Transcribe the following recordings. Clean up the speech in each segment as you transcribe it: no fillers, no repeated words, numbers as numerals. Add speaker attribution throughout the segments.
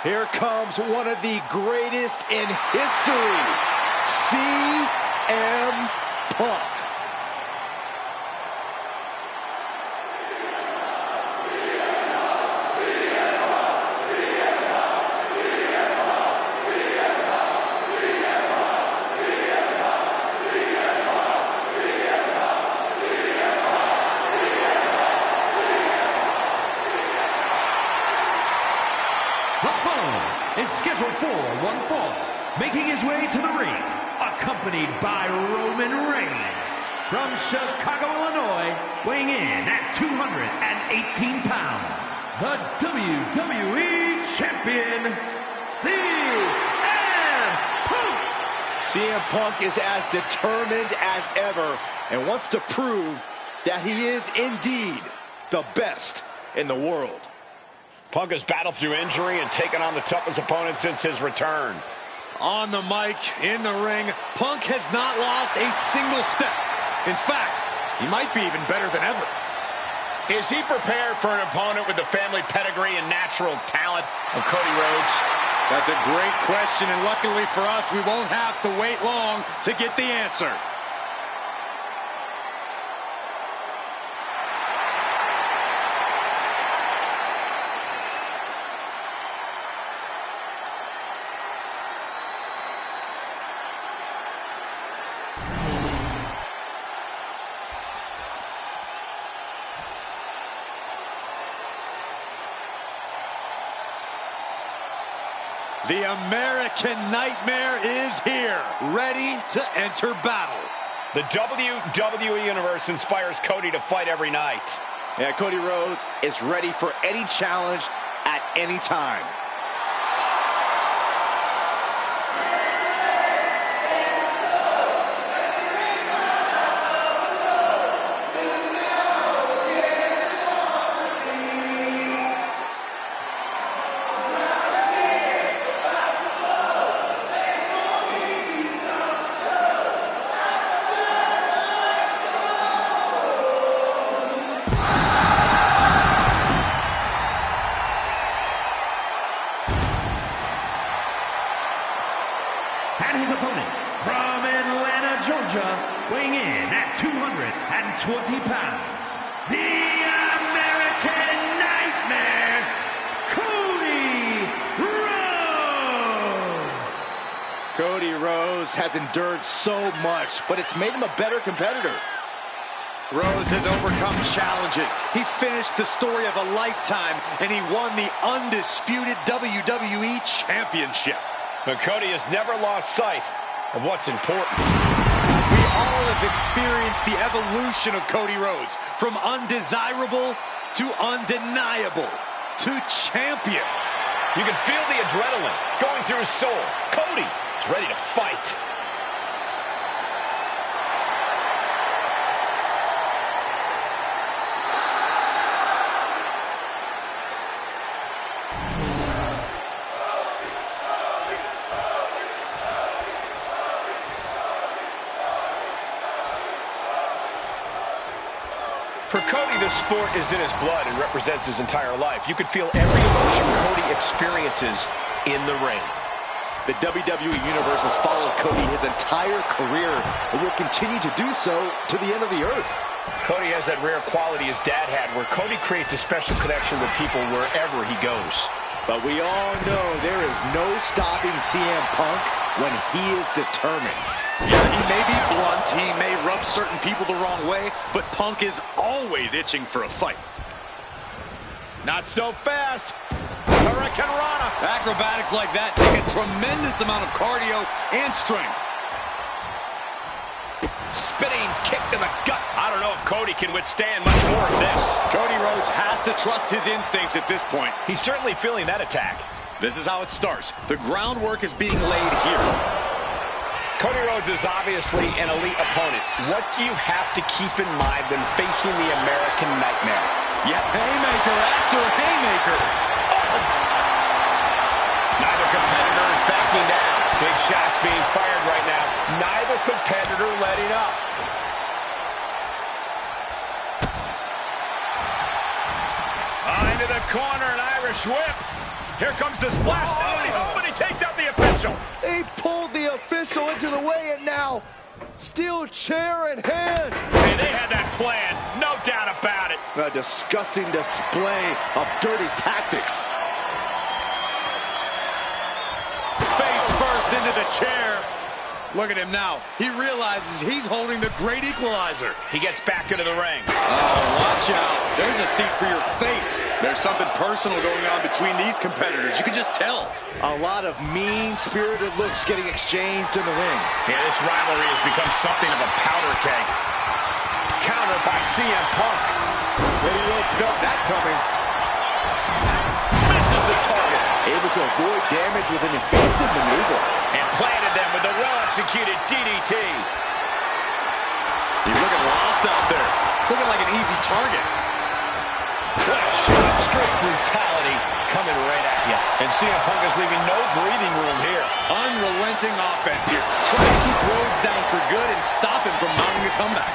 Speaker 1: Here comes one of the greatest in history, CM Punk.
Speaker 2: Is scheduled for one fall, making his way to the ring, accompanied by Roman Reigns. From Chicago, Illinois, weighing in at 218 pounds, the WWE Champion, CM Punk!
Speaker 1: CM Punk is as determined as ever and wants to prove that he is indeed the best in the world.
Speaker 3: Punk has battled through injury and taken on the toughest opponent since his return.
Speaker 4: On the mic, in the ring, Punk has not lost a single step. In fact, he might be even better than ever.
Speaker 3: Is he prepared for an opponent with the family pedigree and natural talent of Cody Rhodes?
Speaker 4: That's a great question, and luckily for us, we won't have to wait long to get the answer. The American Nightmare is here, ready to enter battle.
Speaker 3: The WWE Universe inspires Cody to fight every night.
Speaker 1: Yeah, Cody Rhodes is ready for any challenge at any time.
Speaker 2: And his opponent, from Atlanta, Georgia, weighing in at 220 pounds, the American Nightmare, Cody Rhodes!
Speaker 1: Cody Rhodes has endured so much, but it's made him a better competitor.
Speaker 4: Rhodes has overcome challenges. He finished the story of a lifetime, and he won the undisputed WWE Championship.
Speaker 3: But Cody has never lost sight of what's important.
Speaker 4: We all have experienced the evolution of Cody Rhodes, from undesirable to undeniable to champion.
Speaker 3: You can feel the adrenaline going through his soul. Cody is ready to fight. For Cody, the sport is in his blood and represents his entire life. You can feel every emotion Cody experiences in the ring.
Speaker 1: The WWE Universe has followed Cody his entire career and will continue to do so to the end of the earth.
Speaker 3: Cody has that rare quality his dad had, where Cody creates a special connection with people wherever he goes.
Speaker 1: But we all know there is no stopping CM Punk when he is determined.
Speaker 4: Yeah, he may be blunt, he may rub certain people the wrong way, but Punk is always itching for a fight.
Speaker 3: Not so fast. Hurricane Rana.
Speaker 4: Acrobatics like that take a tremendous amount of cardio and strength.
Speaker 3: Spinning kick to the gut. I don't know if Cody can withstand much more of this.
Speaker 4: Cody Rhodes has to trust his instincts at this point.
Speaker 3: He's certainly feeling that attack.
Speaker 4: This is how it starts. The groundwork is being laid here.
Speaker 3: Cody Rhodes is obviously an elite opponent. What do you have to keep in mind when facing the American Nightmare?
Speaker 4: Yeah, haymaker after haymaker. Oh.
Speaker 3: Neither competitor is backing down. Big shots being fired right now. Neither competitor letting up. Into the corner, an Irish whip. Here comes the splash. And he takes out the official.
Speaker 1: He pulled the official into the way, and now steel chair in hand.
Speaker 3: Hey, they had that plan, no doubt about it.
Speaker 1: A disgusting display of dirty tactics.
Speaker 4: Face first into the chair. Look at him now. He realizes he's holding the great equalizer.
Speaker 3: He gets back into the ring.
Speaker 4: Oh, watch out. There's a seat for your face. There's something personal going on between these competitors. You can just tell.
Speaker 1: A lot of mean-spirited looks getting exchanged in the ring.
Speaker 3: Yeah, this rivalry has become something of a powder keg. Counter by CM Punk.
Speaker 1: Cody Rhodes felt that coming.
Speaker 3: Misses the target.
Speaker 1: Able to avoid damage with an evasive maneuver.
Speaker 3: And planted them with a well-executed DDT.
Speaker 4: He's looking lost out there. Looking like an easy target.
Speaker 3: What a shot. Straight brutality coming right at you. And CM Punk is leaving no breathing room here.
Speaker 4: Unrelenting offense here. Try to keep Rhodes down for good and stop him from mounting a comeback.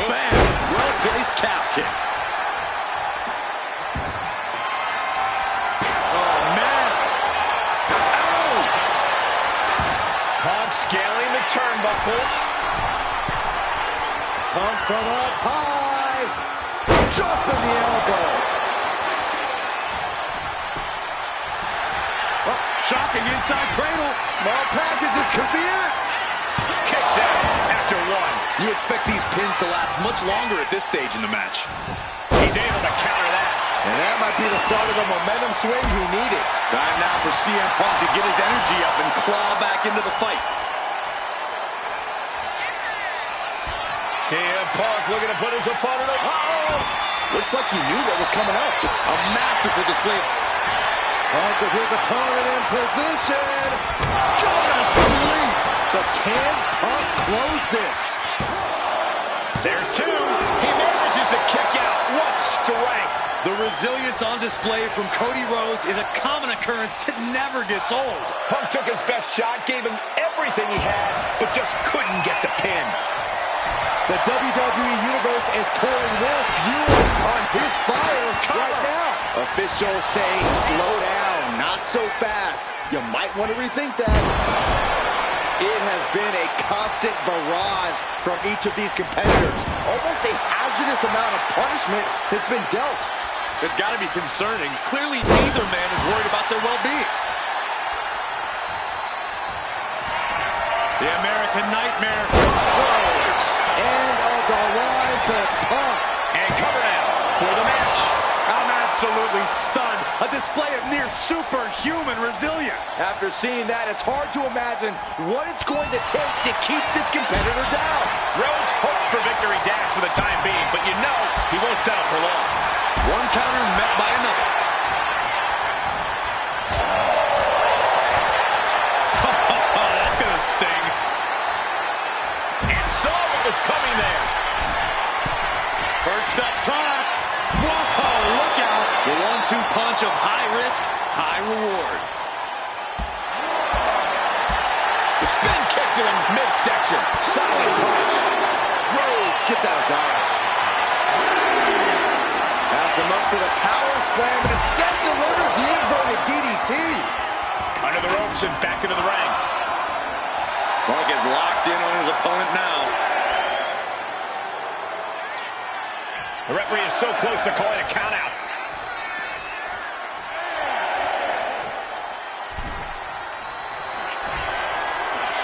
Speaker 4: Bam! Well-placed calf kick. Oh, man. Ow!
Speaker 3: Punk scaling the turnbuckles.
Speaker 1: Punk from up high. Dropping the elbow.
Speaker 4: Oh, shocking inside cradle.
Speaker 1: Small packages could be it.
Speaker 3: Kicks out after one.
Speaker 4: You expect these pins to last much longer at this stage in the match.
Speaker 3: He's able to counter that.
Speaker 1: And that might be the start of the momentum swing he needed.
Speaker 4: Time now for CM Punk to get his energy up and claw back into the fight.
Speaker 3: CM Punk looking to put his opponent up.
Speaker 1: Uh-oh! Looks like he knew what was coming up.
Speaker 4: A masterful display.
Speaker 1: Punk with his opponent in position. Going to sleep. But can Punk close this?
Speaker 3: There's two. He manages to kick out. What strength.
Speaker 4: The resilience on display from Cody Rhodes is a common occurrence that never gets old.
Speaker 3: Punk took his best shot, gave him everything he had, but just couldn't get the pin.
Speaker 1: The WWE Universe is pouring more fuel on his fire right now. Officials saying slow down, not so fast. You might want to rethink that. It has been a constant barrage from each of these competitors. Almost a hazardous amount of punishment has been dealt.
Speaker 4: It's got to be concerning. Clearly, neither man is worried about their well-being. The American Nightmare.
Speaker 1: End of the line for Punk.
Speaker 3: And cover now for the match.
Speaker 4: I'm absolutely stunned. A display of near superhuman resilience.
Speaker 1: After seeing that, it's hard to imagine what it's going to take to keep this competitor down.
Speaker 3: Rhodes hopes for victory dash for the time being, but you know he won't settle for long.
Speaker 4: One counter met by another. Oh, that's going to sting.
Speaker 3: And saw what was coming there.
Speaker 4: First up top. Whoa, look out. The 1-2 punch of high risk, high reward.
Speaker 3: The spin kick to the midsection. Solid punch.
Speaker 1: Rhodes gets out of dodge. Has him up for the power slam and instead delivers the inverted DDT.
Speaker 3: Under the ropes and back into the ring.
Speaker 4: Punk is locked in on his opponent now.
Speaker 3: The referee is so close to calling a countout.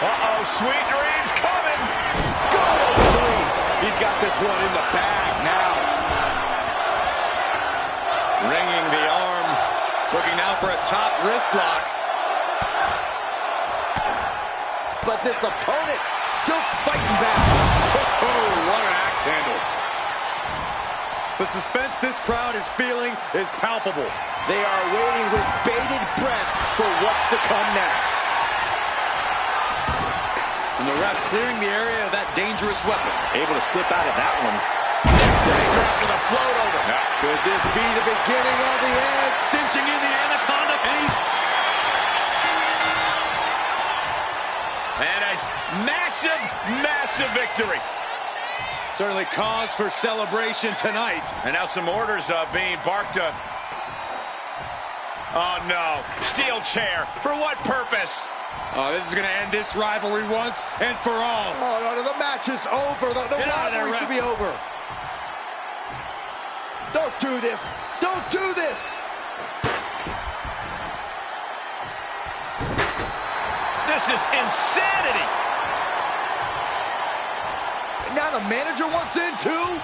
Speaker 3: Uh-oh, sweet dreams coming.
Speaker 1: Go to sleep. He's got this one in the bag now.
Speaker 4: Ringing the arm. Looking now for a top wrist lock.
Speaker 1: But this opponent still fighting back.
Speaker 4: Oh, what an axe handle. The suspense this crowd is feeling is palpable.
Speaker 1: They are waiting with bated breath for what's to come next.
Speaker 4: And the ref clearing the area of that dangerous weapon.
Speaker 1: Able to slip out of that one. Neckbreaker after the float over. Could this be the beginning of the end?
Speaker 4: Cinching in the anaconda, and he's...
Speaker 3: And a massive, massive victory.
Speaker 4: Certainly cause for celebration tonight.
Speaker 3: And now some orders being barked up. Oh, no. Steel chair. For what purpose?
Speaker 4: Oh, this is going to end this rivalry once and for all.
Speaker 1: Oh, no, the match is over. The rivalry should be over. Don't do this. Don't do this.
Speaker 3: This is insanity.
Speaker 1: Now the manager wants in, too?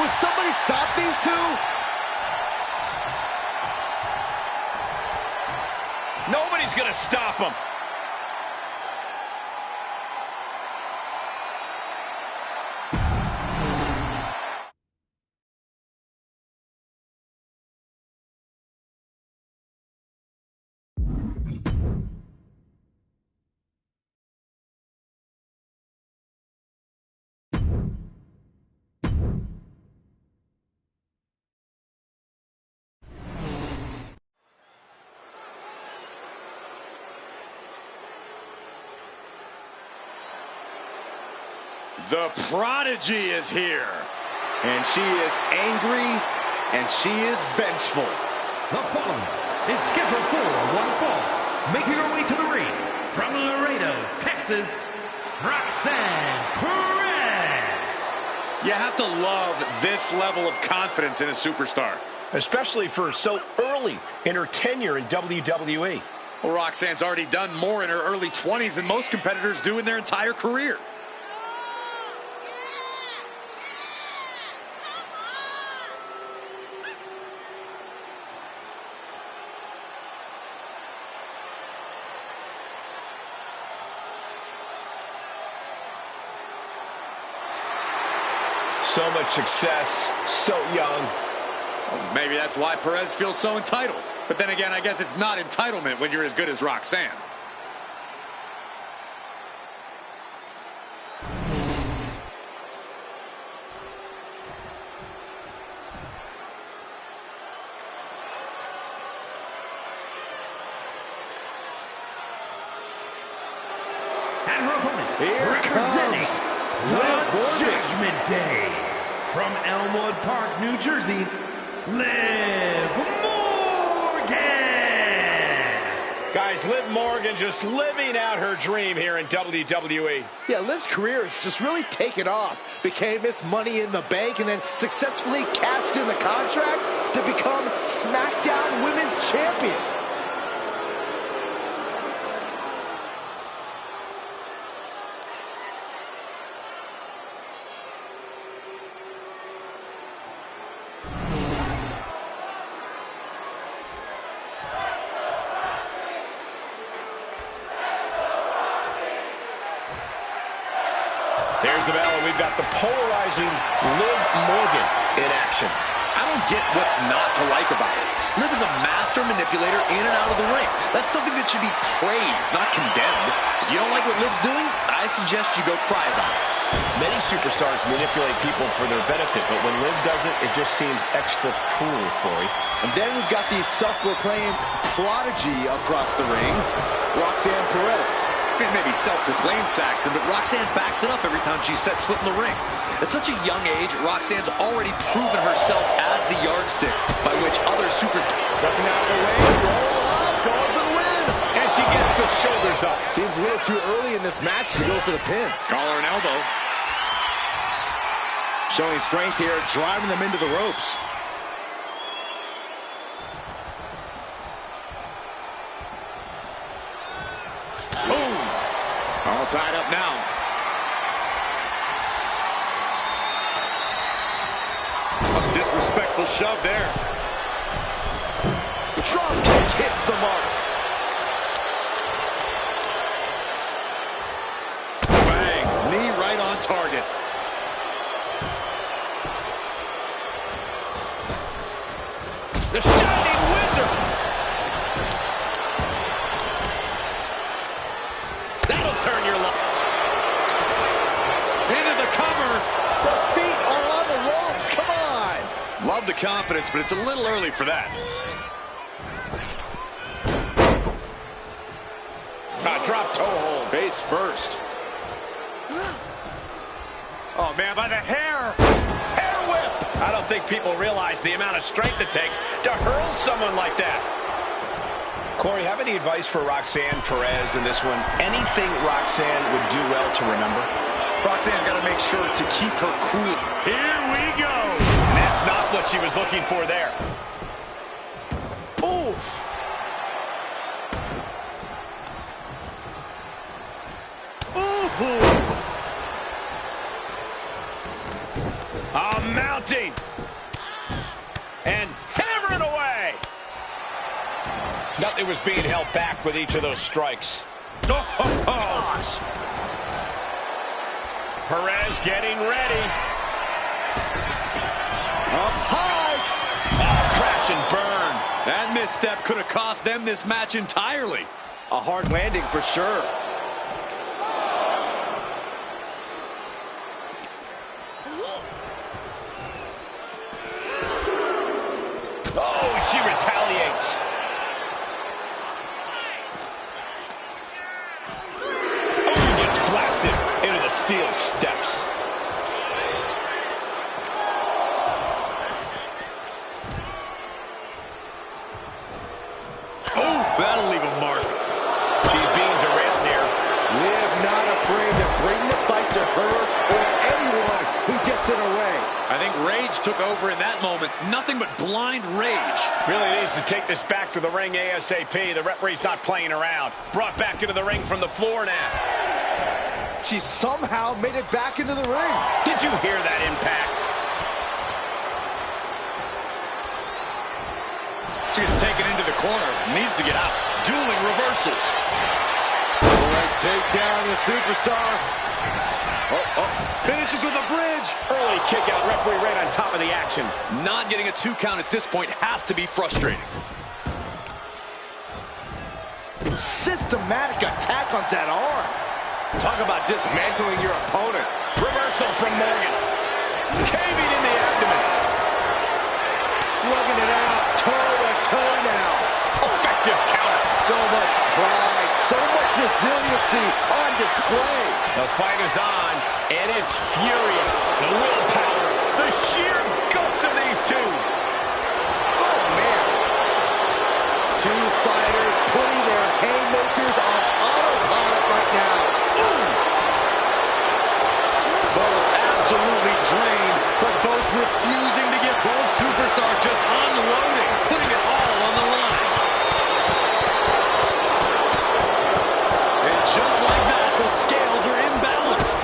Speaker 1: Would somebody stop these two?
Speaker 3: Nobody's going to stop them.
Speaker 4: The prodigy is here.
Speaker 1: And she is angry, and she is vengeful.
Speaker 2: The following is scheduled for one fall. Making her way to the ring from Laredo, Texas, Roxanne Perez.
Speaker 4: You have to love this level of confidence in a superstar.
Speaker 3: Especially for so early in her tenure in WWE.
Speaker 4: Well, Roxanne's already done more in her early 20s than most competitors do in their entire career.
Speaker 3: So much success, so young.
Speaker 4: Well, maybe that's why Perez feels so entitled. But then again, I guess it's not entitlement when you're as good as Roxanne.
Speaker 2: And her opponent,
Speaker 1: Here
Speaker 2: representing
Speaker 1: comes
Speaker 2: the Judgment Day, from Elmwood Park, New Jersey, Liv Morgan.
Speaker 3: Guys, Liv Morgan just living out her dream here in WWE.
Speaker 1: Yeah, Liv's career has just really taken off. Became Miss Money in the Bank and then successfully cashed in the contract to become SmackDown Women's Champion.
Speaker 3: There's the bell, and we've got the polarizing Liv Morgan in action.
Speaker 4: I don't get what's not to like about it. Liv is a master manipulator in and out of the ring. That's something that should be praised, not condemned. If you don't like what Liv's doing, I suggest you go cry about it.
Speaker 3: Many superstars manipulate people for their benefit, but when Liv does it, it just seems extra cruel, Corey.
Speaker 1: And then we've got the self-proclaimed prodigy across the ring, Roxanne Perez.
Speaker 4: It may be self-proclaimed, Saxton, but Roxanne backs it up every time she sets foot in the ring. At such a young age, Roxanne's already proven herself as the yardstick by which other superstars...
Speaker 1: Ducking out of the way, roll up, going for the win.
Speaker 3: And she gets the shoulders up.
Speaker 1: Seems a little too early in this match to go for the pin.
Speaker 4: Collar and elbow.
Speaker 1: Showing strength here, driving them into the ropes.
Speaker 4: Boom! All tied up now. A disrespectful shove there.
Speaker 1: Drop kick hits the mark.
Speaker 4: Bang! Knee right on target.
Speaker 3: The Shining Wizard. That'll turn your life.
Speaker 4: Into the cover.
Speaker 1: The feet are on the ropes, come on.
Speaker 4: Love the confidence, but it's a little early for that.
Speaker 3: Drop toe hold.
Speaker 1: Face first.
Speaker 4: Oh, man, by the hair.
Speaker 1: Hair whip.
Speaker 3: I don't think people realize the amount of strength it takes to hurl someone like that. Corey, have any advice for Roxanne Perez in this one? Anything Roxanne would do well to remember?
Speaker 4: Roxanne's got to make sure to keep her cool.
Speaker 3: Here we go. And that's not what she was looking for there.
Speaker 1: Oof. Ooh.
Speaker 3: Mounting. And hammering away. Nothing was being held back with each of those strikes. Oh, gosh. Perez getting ready.
Speaker 1: Up high.
Speaker 3: Oh, crash and burn.
Speaker 4: That misstep could have cost them this match entirely.
Speaker 1: A hard landing for sure.
Speaker 3: Oh, she retaliates. Oh, gets blasted into the steel steps.
Speaker 4: Oh, that'll leave a mark.
Speaker 3: She's being derailed here.
Speaker 1: Liv not afraid to bring the fight to her or anyone who gets in her way.
Speaker 4: I think rage took over in that moment. Nothing but blind rage.
Speaker 3: Really needs to take this back to the ring ASAP. The referee's not playing around. Brought back into the ring from the floor now.
Speaker 1: She somehow made it back into the ring.
Speaker 3: Did you hear that impact?
Speaker 4: She's taken into the corner. Needs to get out. Dueling reversals.
Speaker 1: Let's take down the superstar.
Speaker 3: Finishes with a bridge. Early kick out. Referee right on top of the action.
Speaker 4: Not getting a 2 count at this point has to be frustrating.
Speaker 1: Systematic attack on that arm.
Speaker 3: Talk about dismantling your opponent. Reversal from Morgan. Caving in the abdomen.
Speaker 1: Slugging it out. Toe to toe now.
Speaker 3: Effective counter.
Speaker 1: So much pride. So much resiliency on display.
Speaker 3: The fight is on, and it's furious. The willpower, the sheer guts of these two.
Speaker 1: Oh, man. Two fighters putting their haymakers on autopilot right now.
Speaker 4: Both absolutely drained, but both refusing to give both superstars just unloading, putting it all on the line. And just like that, the scales are imbalanced.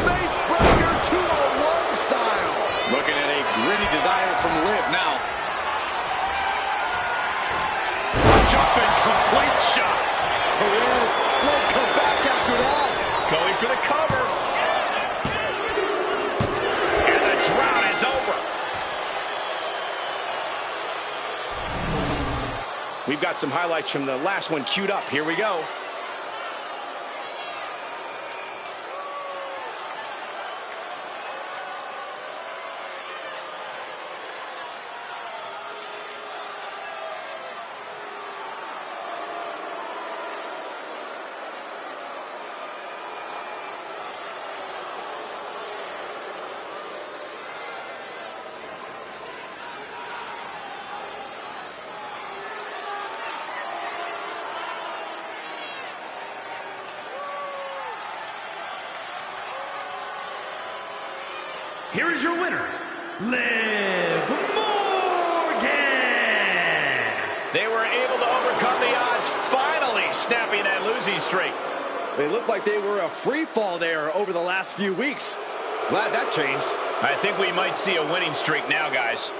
Speaker 1: Facebreaker 201 style.
Speaker 4: Looking at a gritty desire from Liv now.
Speaker 3: Jumping complete shot.
Speaker 1: Perez won't come back after that.
Speaker 3: Going for the cover. And the drought is over. We've got some highlights from the last one queued up. Here we go.
Speaker 2: Here is your winner, Liv Morgan.
Speaker 3: They were able to overcome the odds, finally snapping that losing streak.
Speaker 1: They looked like they were a free fall there over the last few weeks. Glad that changed.
Speaker 3: I think we might see a winning streak now, guys.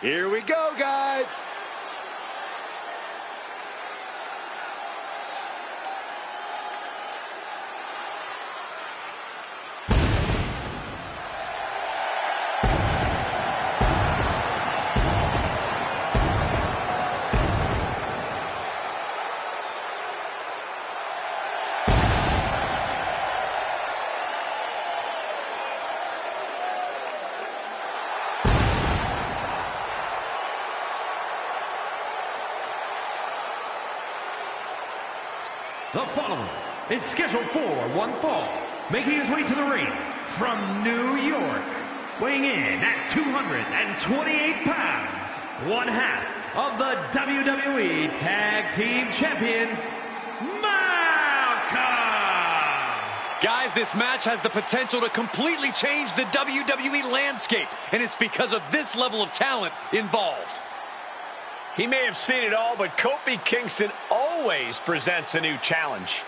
Speaker 1: Here we go, guys.
Speaker 2: The following is scheduled for one fall, making his way to the ring from New York, weighing in at 228 pounds, one half of the WWE Tag Team Champions,
Speaker 4: Guys, this match has the potential to completely change the WWE landscape, and it's because of this level of talent involved.
Speaker 3: He may have seen it all, but Kofi Kingston always presents a new challenge.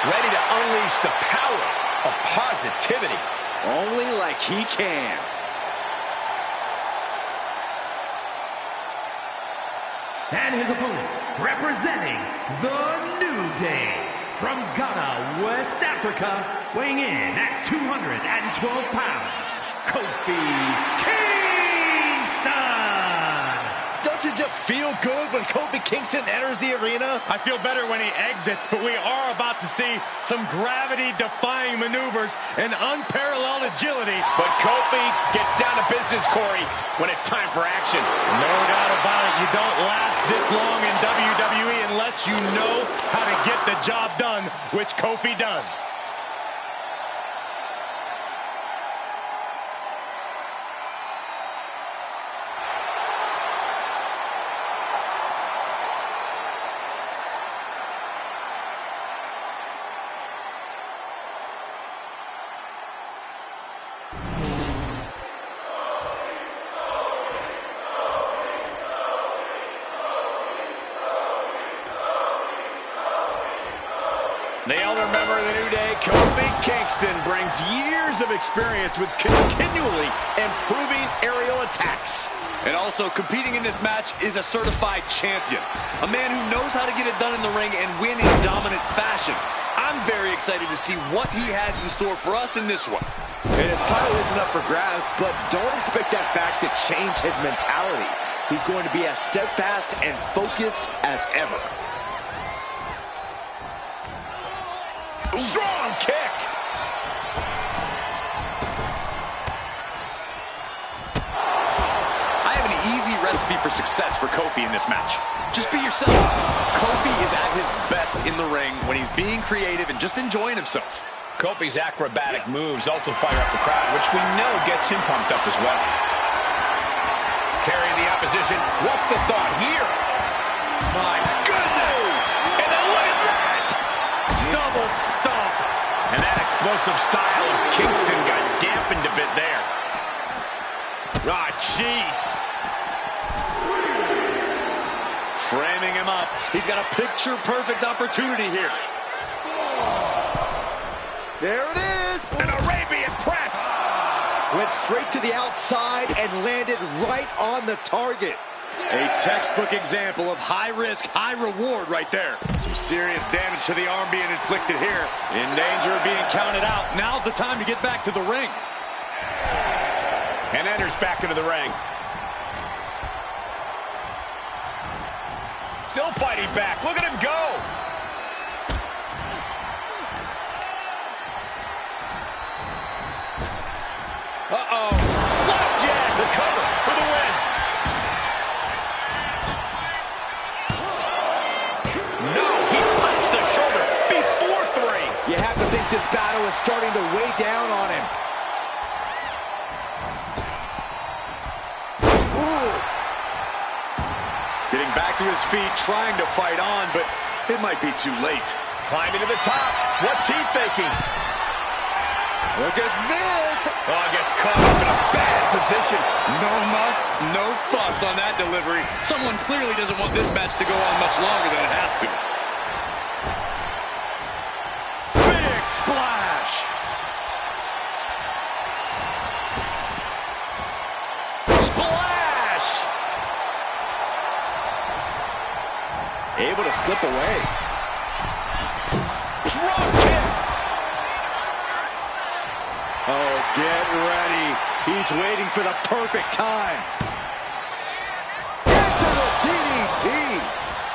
Speaker 3: Ready to unleash the power of positivity.
Speaker 1: Only like he can.
Speaker 2: And his opponent, representing the New Day, from Ghana, West Africa, weighing in at 212 pounds, Kofi Kingston!
Speaker 1: Don't you just feel good when Kofi Kingston enters the arena?
Speaker 5: I feel better when he exits, but we are about to see some gravity-defying maneuvers and unparalleled agility.
Speaker 3: But Kofi gets down to business, Corey, when it's time for action.
Speaker 5: No doubt about it. You don't last this long in WWE unless you know how to get the job done, which Kofi does.
Speaker 3: The elder member of the New Day, Kofi Kingston, brings years of experience with continually improving aerial attacks.
Speaker 4: And also competing in this match is a certified champion. A man who knows how to get it done in the ring and win in dominant fashion. I'm very excited to see what he has in store for us in this one.
Speaker 1: And his title isn't up for grabs, but don't expect that fact to change his mentality. He's going to be as steadfast and focused as ever.
Speaker 3: Strong kick.
Speaker 4: I have an easy recipe for success for Kofi in this match. Just be yourself. Kofi is at his best in the ring when he's being creative and just enjoying himself.
Speaker 3: Kofi's acrobatic moves also fire up the crowd, which we know gets him pumped up as well. Carrying the opposition. What's the thought here?
Speaker 4: My goodness!
Speaker 3: And then look at that!
Speaker 4: Double stomp.
Speaker 3: And that explosive style of Kingston got dampened a bit there.
Speaker 4: Ah, jeez. Framing him up. He's got a picture-perfect opportunity here.
Speaker 1: There it is!
Speaker 3: An Arabian press!
Speaker 1: Went straight to the outside and landed right on the target.
Speaker 4: A textbook example of high risk, high reward right there.
Speaker 3: Some serious damage to the arm being inflicted here.
Speaker 4: In danger of being counted out. Now's the time to get back to the ring.
Speaker 3: And enters back into the ring. Still fighting back. Look at him go. Uh-oh. Flapjack. The cover for the win. No, he punched the shoulder before 3.
Speaker 1: You have to think this battle is starting to weigh down on him. Ooh.
Speaker 4: Getting back to his feet, trying to fight on, but it might be too late.
Speaker 3: Climbing to the top. What's he thinking?
Speaker 1: Look at this!
Speaker 3: Oh, gets caught up in a bad position.
Speaker 4: No muss, no fuss on that delivery. Someone clearly doesn't want this match to go on much longer than it has to.
Speaker 1: able to slip away.
Speaker 3: Drop kick.
Speaker 1: Oh, get ready. He's waiting for the perfect time. Into the DDT.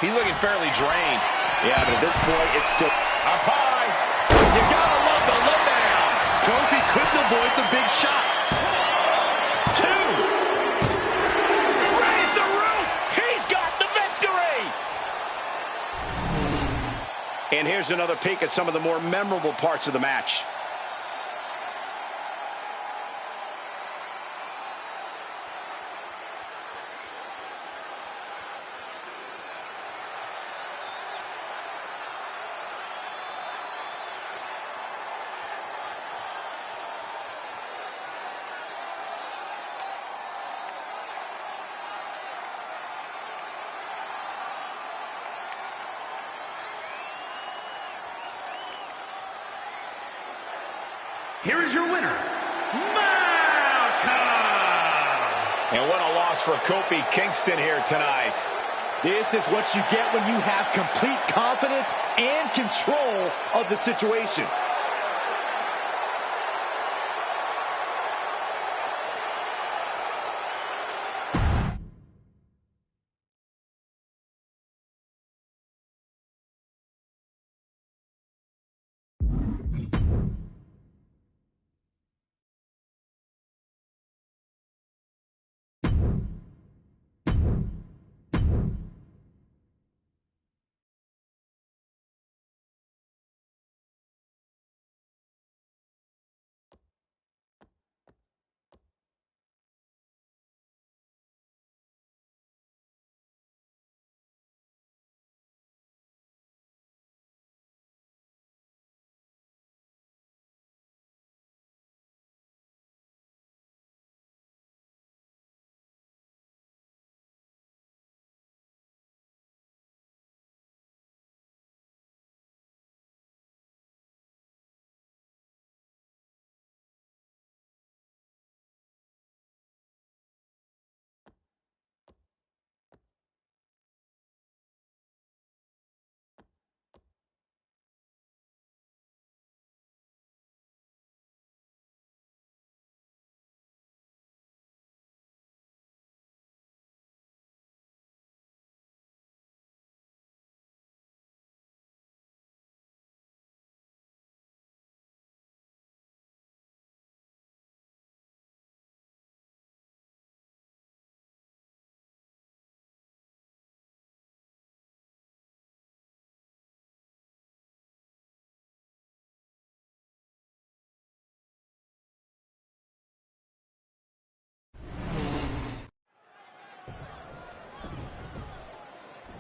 Speaker 3: He's looking fairly drained.
Speaker 1: Yeah, but at this point, it's still
Speaker 3: Up high.
Speaker 4: You gotta love the lowdown. Kofi couldn't avoid the big shot.
Speaker 3: 2. Raise the roof. He's got the victory. And here's another peek at some of the more memorable parts of the match.
Speaker 2: Here is your winner, Malcolm!
Speaker 3: And what a loss for Kofi Kingston here tonight.
Speaker 1: This is what you get when you have complete confidence and control of the situation.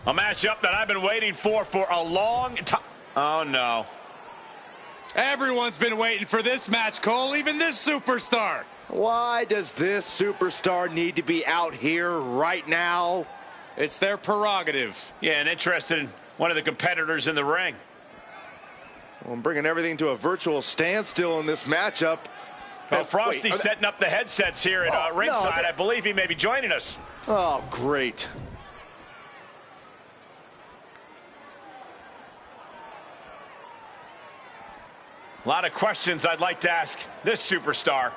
Speaker 3: A matchup that I've been waiting for a long time. Oh, no.
Speaker 5: Everyone's been waiting for this match, Cole, even this superstar.
Speaker 1: Why does this superstar need to be out here right now?
Speaker 5: It's their prerogative.
Speaker 3: Yeah, and interested in one of the competitors in the ring.
Speaker 1: Well, I'm bringing everything to a virtual standstill in this matchup.
Speaker 3: Well, Frosty's setting up the headsets here at ringside.
Speaker 1: No,
Speaker 3: I believe he may be joining us.
Speaker 1: Oh, great.
Speaker 3: A lot of questions I'd like to ask this superstar.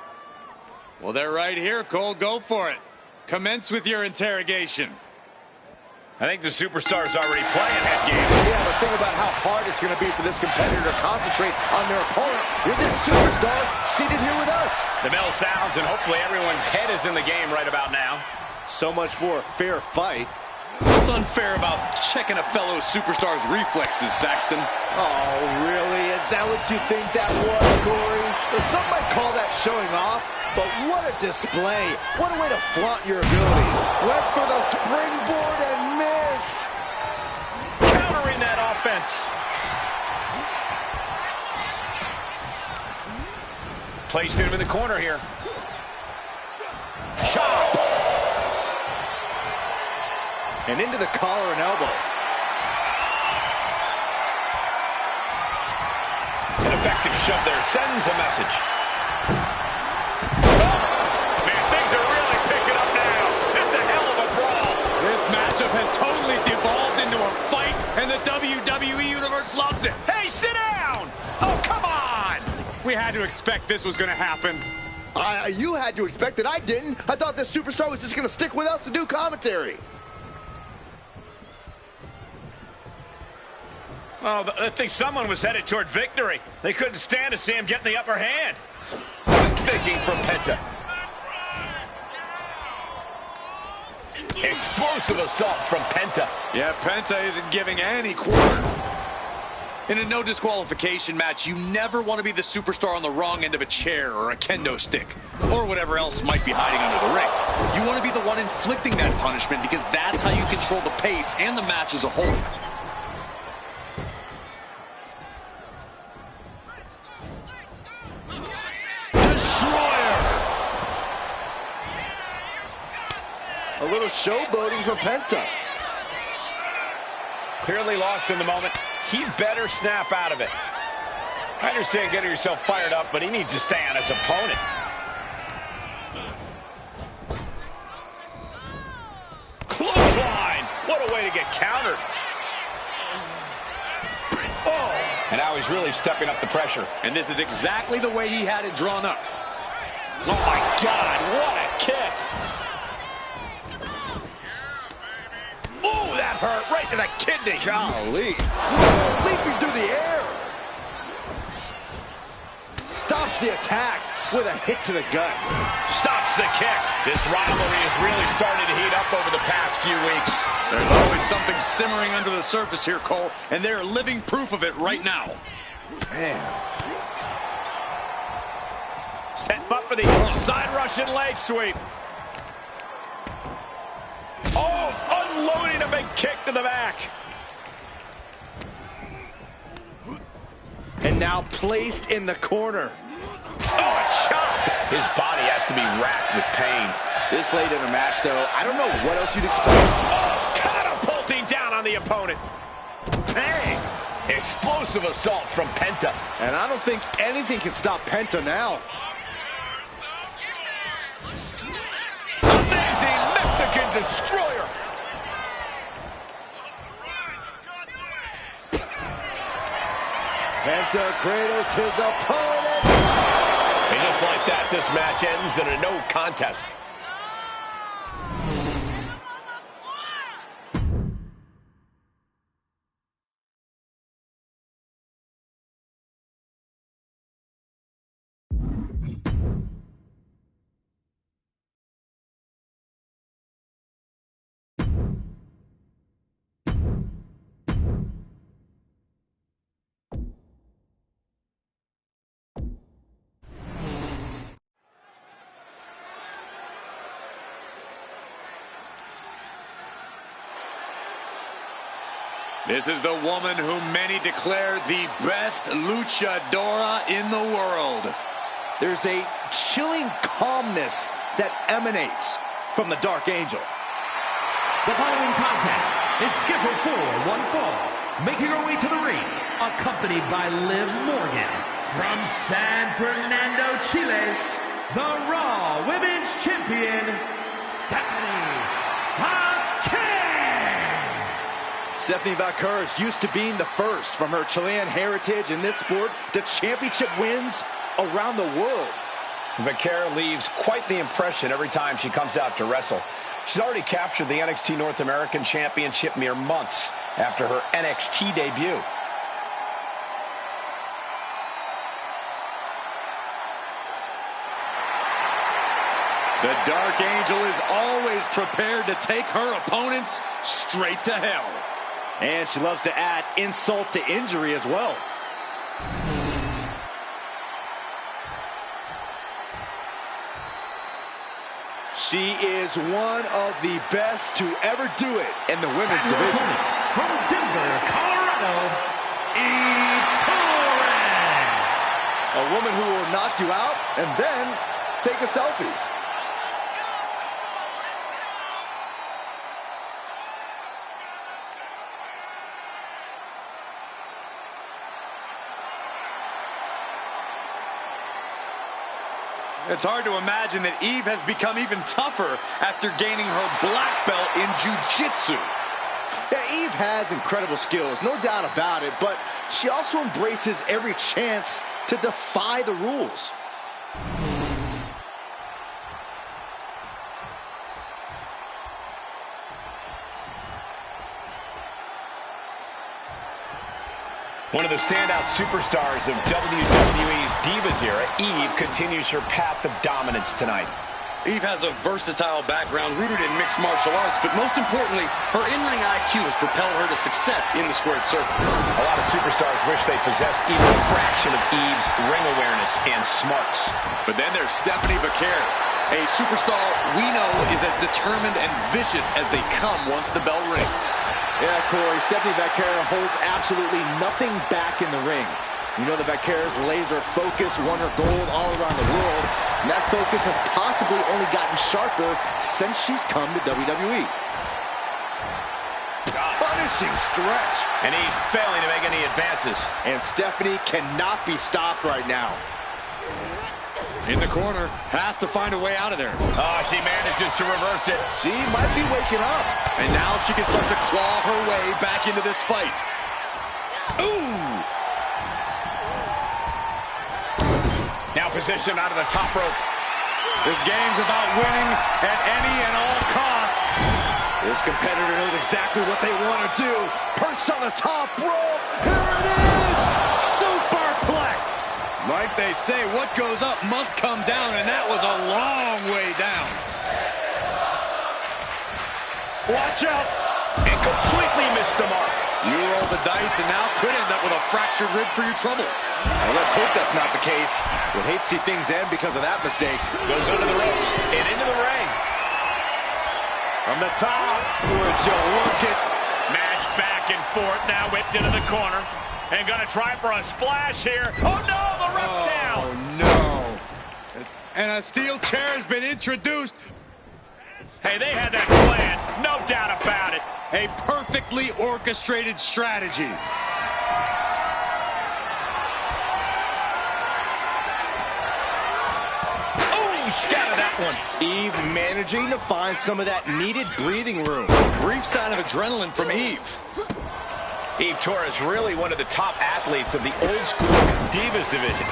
Speaker 5: Well, they're right here, Cole. Go for it. Commence with your interrogation.
Speaker 3: I think the superstar's already playing head game.
Speaker 1: Yeah, but think about how hard it's going to be for this competitor to concentrate on their opponent with this superstar seated here with us.
Speaker 3: The bell sounds, and hopefully everyone's head is in the game right about now.
Speaker 1: So much for a fair fight.
Speaker 4: What's unfair about checking a fellow superstar's reflexes, Saxton?
Speaker 1: Oh, really? Is that what you think that was, Corey? Well, some might call that showing off, but what a display. What a way to flaunt your abilities. Went for the springboard and missed.
Speaker 3: Countering that offense. Placed him in the corner here. Chop.
Speaker 1: And into the collar and elbow.
Speaker 3: An effective shove there sends a message. Oh, man, things are really picking up now. This is a hell of a brawl.
Speaker 5: This matchup has totally devolved into a fight expect this was going to happen.
Speaker 1: You had to expect it. I didn't. I thought this superstar was just going to stick with us to do commentary.
Speaker 3: Oh, I think someone was headed toward victory. They couldn't stand to see him getting the upper hand. Thinking from Penta. Explosive assault from Penta.
Speaker 4: Yeah, Penta isn't giving any quarter. In a no disqualification match, you never want to be the superstar on the wrong end of a chair or a kendo stick or whatever else might be hiding under the ring. You want to be the one inflicting that punishment because that's how you control the pace and the match as a whole.
Speaker 1: A little showboating from Penta.
Speaker 3: Clearly lost in the moment. He better snap out of it. I understand getting yourself fired up, but he needs to stay on his opponent. Clothesline! What a way to get countered. Oh! And now he's really stepping up the pressure.
Speaker 4: And this is exactly the way he had it drawn up.
Speaker 3: Oh my God, what a kick! Oh, that hurt right to the kidney.
Speaker 1: Golly. Whoa, leaping through the air. Stops the attack with a hit to the gut.
Speaker 3: Stops the kick. This rivalry is really starting to heat up over the past few weeks.
Speaker 4: There's always something simmering under the surface here, Cole, and they're living proof of it right now.
Speaker 1: Man.
Speaker 3: Set him up for the side Russian leg sweep. Oh, unloading a big kick to the back.
Speaker 1: And now placed in the corner.
Speaker 3: Oh, a chop. His body has to be racked with pain.
Speaker 1: This late in the match, though, I don't know what else you'd expect.
Speaker 3: Oh, catapulting down on the opponent. Bang. Explosive assault from Penta.
Speaker 1: And I don't think anything can stop Penta now.
Speaker 3: Amazing Mexican destroyer.
Speaker 1: Penta cradles his opponent.
Speaker 3: And just like that, this match ends in a no contest.
Speaker 4: This is the woman whom many declare the best luchadora in the world.
Speaker 1: There's a chilling calmness that emanates from the Dark Angel.
Speaker 2: The following contest is scheduled for one fall. Making her way to the ring, accompanied by Liv Morgan. From San Fernando, Chile, the Raw Women's Champion, Stephanie
Speaker 1: Stephanie Vaquer is used to being the first from her Chilean heritage in this sport to championship wins around the world.
Speaker 3: Vaquer leaves quite the impression every time she comes out to wrestle. She's already captured the NXT North American Championship mere months after her NXT debut.
Speaker 4: The Dark Angel is always prepared to take her opponents straight to hell.
Speaker 1: And she loves to add insult to injury as well. She is one of the best to ever do it in the women's division.
Speaker 2: From Denver, Colorado, Torres.
Speaker 1: A woman who will knock you out and then take a selfie.
Speaker 4: It's hard to imagine that Eve has become even tougher after gaining her black belt in jiu-jitsu.
Speaker 1: Yeah, Eve has incredible skills, no doubt about it, but she also embraces every chance to defy the rules.
Speaker 3: One of the standout superstars of WWE's Divas era, Eve continues her path of dominance tonight.
Speaker 4: Eve has a versatile background rooted in mixed martial arts, but most importantly, her in-ring IQ has propelled her to success in the squared circle.
Speaker 3: A lot of superstars wish they possessed even a fraction of Eve's ring awareness and smarts.
Speaker 4: But then there's Stephanie Vaquer, a superstar we know is as determined and vicious as they come once the bell rings.
Speaker 1: Yeah, Corey, Stephanie Vaquer holds absolutely nothing back in the ring. You know the Vaquer's laser focus won her gold all around the world, and that focus has possibly only gotten sharper since she's come to WWE. Punishing stretch.
Speaker 3: And he's failing to make any advances.
Speaker 1: And Stephanie cannot be stopped right now.
Speaker 4: In the corner, has to find a way out of there.
Speaker 3: Oh, she manages to reverse it.
Speaker 1: She might be waking up.
Speaker 4: And now she can start to claw her way back into this fight.
Speaker 3: Ooh! Now positioned out of the top rope.
Speaker 4: This game's about winning at any and all costs.
Speaker 1: This competitor knows exactly what they want to do. Perched on the top rope. Here it is!
Speaker 4: Superplex! Like they say, what goes up must come down, and that was a long way down. Watch out!
Speaker 3: And completely missed the mark.
Speaker 4: You roll the dice and now could end up with a fractured rib for your trouble.
Speaker 1: Well, let's hope that's not the case. We'll hate to see things end because of that mistake.
Speaker 3: Goes under the ropes and into the ring.
Speaker 1: From the top, would you work it?
Speaker 5: Match back and forth, now whipped into the corner. And gonna try for a splash here. Oh no, the ref's down.
Speaker 4: Oh no. And a steel chair has been introduced.
Speaker 5: Hey, they had that planned, no doubt about it.
Speaker 4: A perfectly orchestrated strategy.
Speaker 3: Scattered that one.
Speaker 1: Eve managing to find some of that needed breathing room.
Speaker 4: Brief sign of adrenaline from Eve.
Speaker 3: Eve Torres really one of the top athletes of the old school Divas division.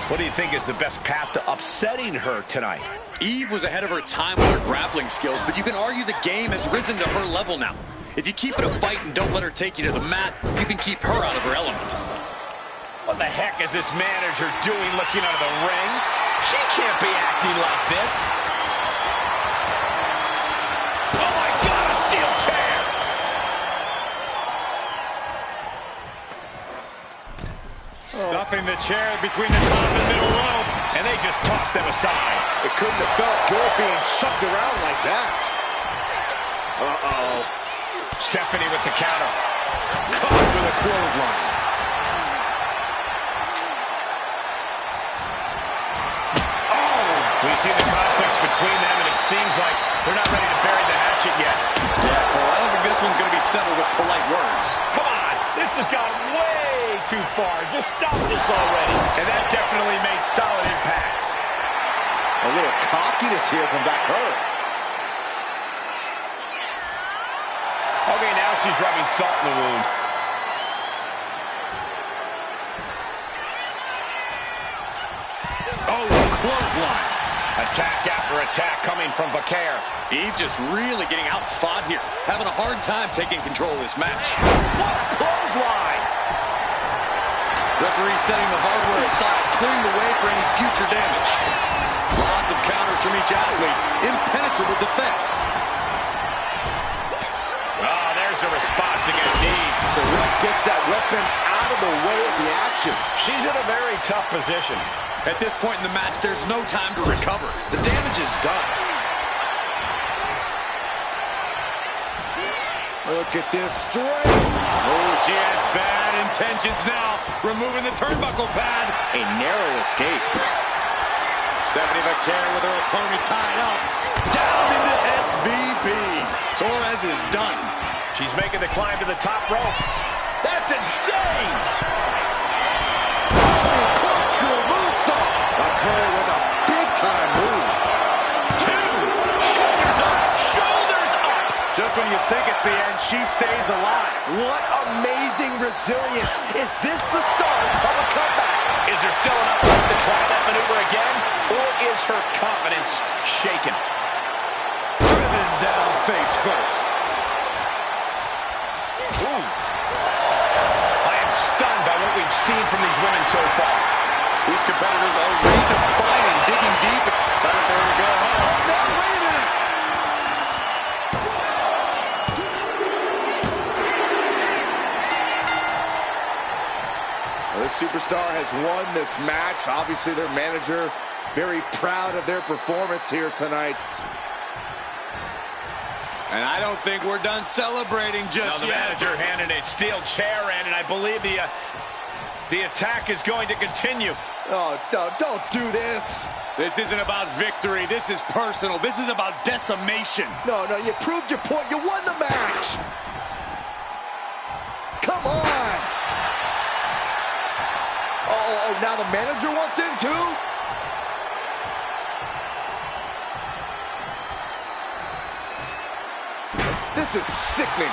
Speaker 3: What do you think is the best path to upsetting her tonight?
Speaker 4: Eve was ahead of her time with her grappling skills, but you can argue the game has risen to her level now. If you keep it a fight and don't let her take you to the mat, you can keep her out of her element.
Speaker 3: What the heck is this manager doing looking out of the ring? She can't be acting like this. Oh my God, a steel chair!
Speaker 5: Stuffing the chair between the top and middle rope.
Speaker 3: And they just tossed them aside.
Speaker 1: It couldn't have felt good being chucked around like that. Uh-oh.
Speaker 3: Stephanie with the counter. Caught with a clothesline. We see the conflicts between them, and it seems like they're not ready to bury the hatchet yet.
Speaker 4: Yeah, Cole, I don't think this one's going to be settled with polite words.
Speaker 3: Come on, this has gone way too far. Just stop this already. And that definitely made solid impact.
Speaker 1: A little cockiness here from Vaquer.
Speaker 3: Okay, now she's rubbing salt in the wound.
Speaker 4: Oh, clothesline.
Speaker 3: Attack after attack coming from Vaquer.
Speaker 4: Eve just really getting out-fought here. Having a hard time taking control of this match.
Speaker 3: What a clothesline!
Speaker 4: Referee setting the hardware aside, clearing the way for any future damage. Lots of counters from each athlete. Impenetrable defense.
Speaker 3: Oh, there's a response against Eve.
Speaker 1: The ref gets that weapon out of the way of the action.
Speaker 3: She's in a very tough position.
Speaker 4: At this point in the match, there's no time to recover. The damage is done.
Speaker 1: Look at this strength.
Speaker 5: Oh, she has bad intentions now. Removing the turnbuckle pad.
Speaker 1: A narrow escape.
Speaker 4: Stephanie Vaquer with her opponent tied up. Down into SVB. Torres is done.
Speaker 3: She's making the climb to the top rope. That's insane!
Speaker 1: Vaquer with a big-time move.
Speaker 3: 2, shoulders up, shoulders up.
Speaker 5: Just when you think it's the end, she stays alive.
Speaker 1: What amazing resilience. Is this the start of a comeback?
Speaker 3: Is there still enough room to try that maneuver again? Or is her confidence shaken?
Speaker 1: Driven down face first.
Speaker 3: Ooh. I am stunned by what we've seen from these women so far.
Speaker 4: These competitors are redefining, digging deep. Time for her to go home.
Speaker 1: Oh, no, wait a minute. Well, this superstar has won this match. Obviously, their manager very proud of their performance here tonight.
Speaker 4: And I don't think we're done celebrating just
Speaker 3: now, the
Speaker 4: yet.
Speaker 3: manager handed a steel chair in, and I believe the attack is going to continue.
Speaker 1: Oh, no, don't do this.
Speaker 4: This isn't about victory. This is personal. This is about decimation.
Speaker 1: No, you proved your point. You won the match. Come on. Oh, now the manager wants in too? This is sickening.